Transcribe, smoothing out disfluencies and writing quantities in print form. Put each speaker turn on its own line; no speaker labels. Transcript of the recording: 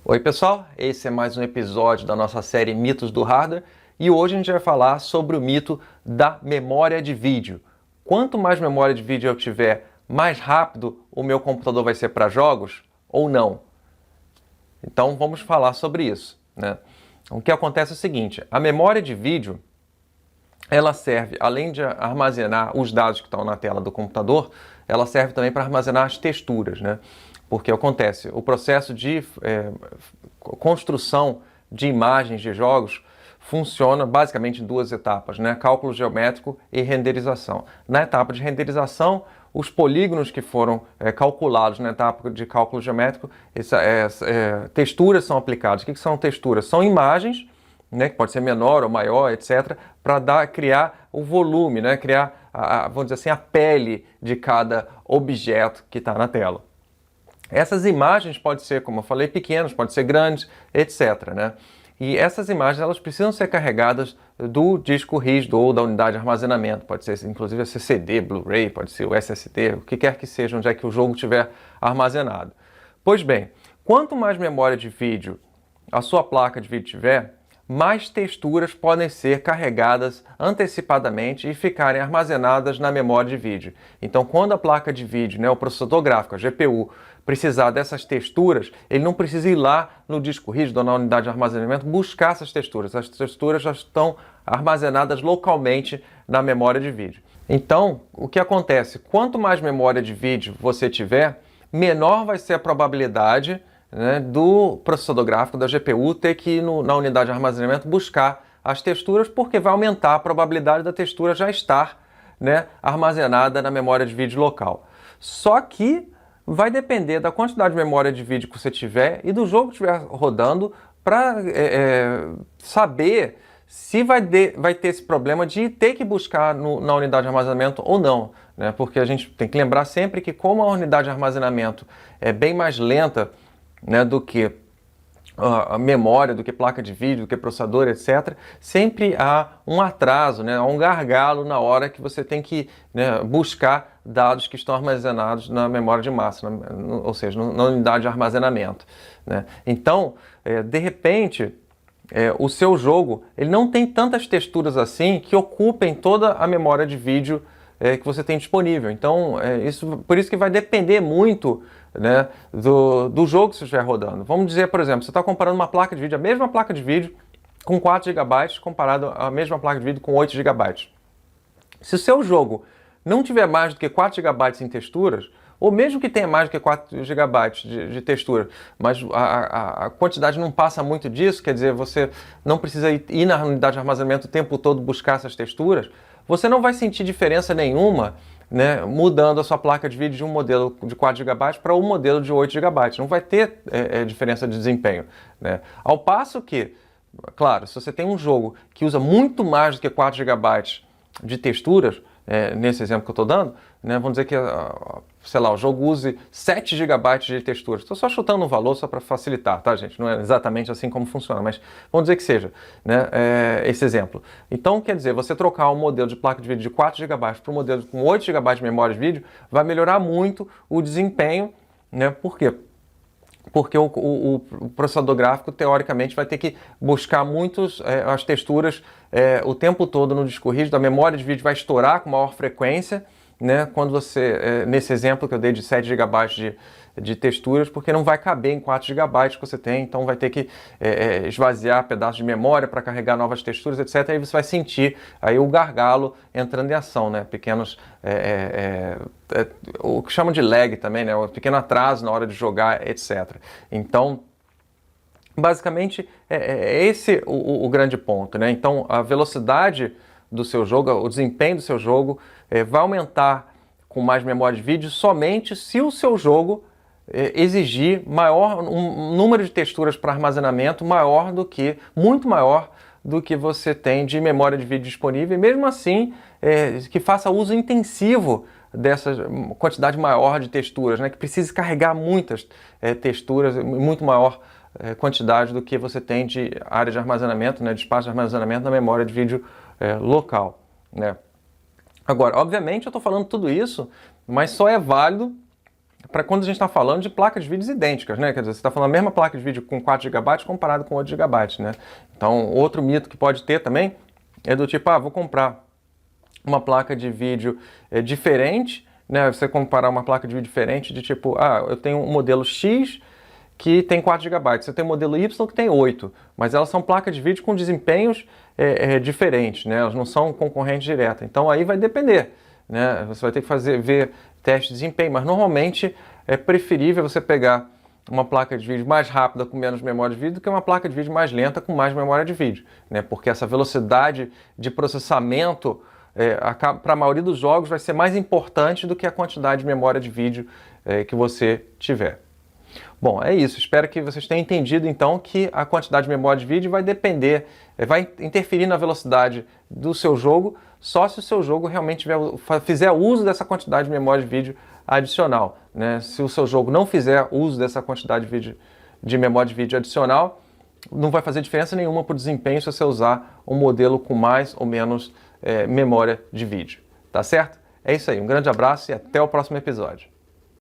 Oi pessoal, esse é mais um episódio da nossa série Mitos do Hardware e hoje a gente vai falar sobre o mito da memória de vídeo. Quanto mais memória de vídeo eu tiver, mais rápido o meu computador vai ser para jogos ou não? Então vamos falar sobre isso, né? O que acontece é o seguinte, a memória de vídeo ela serve, além de armazenar os dados que estão na tela do computador, ela serve também para armazenar as texturas, né? Porque acontece, o processo de construção de imagens de jogos funciona basicamente em duas etapas, né? Cálculo geométrico e renderização. Na etapa de renderização, os polígonos que foram calculados na etapa de cálculo geométrico, texturas são aplicadas. O que são texturas? São imagens, né, que pode ser menor ou maior, etc., para criar o volume, né, criar, vamos dizer assim, a pele de cada objeto que está na tela. Essas imagens podem ser, como eu falei, pequenas, podem ser grandes, etc., né? E essas imagens elas precisam ser carregadas do disco rígido ou da unidade de armazenamento. Pode ser, inclusive, a CD, Blu-ray, pode ser o SSD, o que quer que seja, onde é que o jogo estiver armazenado. Pois bem, quanto mais memória de vídeo a sua placa de vídeo tiver, mais texturas podem ser carregadas antecipadamente e ficarem armazenadas na memória de vídeo. Então, quando a placa de vídeo, né, o processador gráfico, a GPU, precisar dessas texturas, ele não precisa ir lá no disco rígido ou na unidade de armazenamento buscar essas texturas. As texturas já estão armazenadas localmente na memória de vídeo. Então, o que acontece? Quanto mais memória de vídeo você tiver, menor vai ser a probabilidade, né, do processador gráfico, da GPU, ter que ir na unidade de armazenamento buscar as texturas, porque vai aumentar a probabilidade da textura já estar, né, armazenada na memória de vídeo local. Só que vai depender da quantidade de memória de vídeo que você tiver e do jogo que estiver rodando para saber se vai ter esse problema de ter que buscar na unidade de armazenamento ou não, né? Porque a gente tem que lembrar sempre que como a unidade de armazenamento é bem mais lenta, né, do que a memória, do que placa de vídeo, do que processador, etc., sempre há um atraso, né, há um gargalo na hora que você tem que, né, buscar dados que estão armazenados na memória de massa, ou seja, na unidade de armazenamento, né? Então, de repente, o seu jogo ele não tem tantas texturas assim que ocupem toda a memória de vídeo que você tem disponível. Então, por isso que vai depender muito, né, do jogo que você estiver rodando. Vamos dizer, por exemplo, você está comparando uma placa de vídeo, a mesma placa de vídeo com 4 GB comparado à mesma placa de vídeo com 8 GB. Se o seu jogo não tiver mais do que 4 GB em texturas, ou mesmo que tenha mais do que 4 GB de textura, mas a quantidade não passa muito disso, quer dizer, você não precisa ir na unidade de armazenamento o tempo todo buscar essas texturas, você não vai sentir diferença nenhuma, né, mudando a sua placa de vídeo de um modelo de 4 GB para um modelo de 8 GB. Não vai ter diferença de desempenho, né? Ao passo que, claro, se você tem um jogo que usa muito mais do que 4 GB de texturas, nesse exemplo que eu estou dando, né, vamos dizer que, sei lá, o jogo use 7 GB de texturas. Estou só chutando um valor só para facilitar, tá, gente? Não é exatamente assim como funciona, mas vamos dizer que seja, né, esse exemplo. Então, quer dizer, você trocar um modelo de placa de vídeo de 4 GB para um modelo com 8 GB de memória de vídeo vai melhorar muito o desempenho, né? Por quê? Porque o processador gráfico, teoricamente, vai ter que buscar as texturas o tempo todo no disco rígido, a memória de vídeo vai estourar com maior frequência, né, quando você, nesse exemplo que eu dei de 7 GB de texturas, porque não vai caber em 4 GB que você tem, então vai ter que esvaziar pedaços de memória para carregar novas texturas, etc. Aí você vai sentir aí o gargalo entrando em ação, né, pequenos, o que chamam de lag também, né, um pequeno atraso na hora de jogar, etc. Então, basicamente, esse o grande ponto, né? Então, a velocidade do seu jogo, o desempenho do seu jogo vai aumentar com mais memória de vídeo somente se o seu jogo exigir um número de texturas para armazenamento muito maior do que você tem de memória de vídeo disponível, e mesmo assim que faça uso intensivo dessa quantidade maior de texturas, né, que precise carregar muitas texturas, muito maior quantidade do que você tem de área de armazenamento, né, de espaço de armazenamento na memória de vídeo local, né. Agora, obviamente eu estou falando tudo isso, mas só é válido para quando a gente está falando de placas de vídeos idênticas, né? Quer dizer, você está falando a mesma placa de vídeo com 4 GB comparado com 8 GB, né? Então, outro mito que pode ter também é do tipo, vou comprar uma placa de vídeo diferente, né? Você comparar uma placa de vídeo diferente de tipo, eu tenho um modelo X que tem 4 GB, você tem um modelo Y que tem 8, mas elas são placas de vídeo com desempenhos diferentes, né? Elas não são concorrentes diretas. Então aí vai depender, né? Você vai ter que ver teste de desempenho, mas normalmente é preferível você pegar uma placa de vídeo mais rápida com menos memória de vídeo do que uma placa de vídeo mais lenta com mais memória de vídeo, né? Porque essa velocidade de processamento para a maioria dos jogos vai ser mais importante do que a quantidade de memória de vídeo que você tiver. Bom, é isso. Espero que vocês tenham entendido então que a quantidade de memória de vídeo vai depender, vai interferir na velocidade do seu jogo, só se o seu jogo realmente fizer uso dessa quantidade de memória de vídeo adicional, né? Se o seu jogo não fizer uso dessa quantidade de memória de vídeo adicional, não vai fazer diferença nenhuma para o desempenho se você usar um modelo com mais ou menos memória de vídeo. Tá certo? É isso aí. Um grande abraço e até o próximo episódio.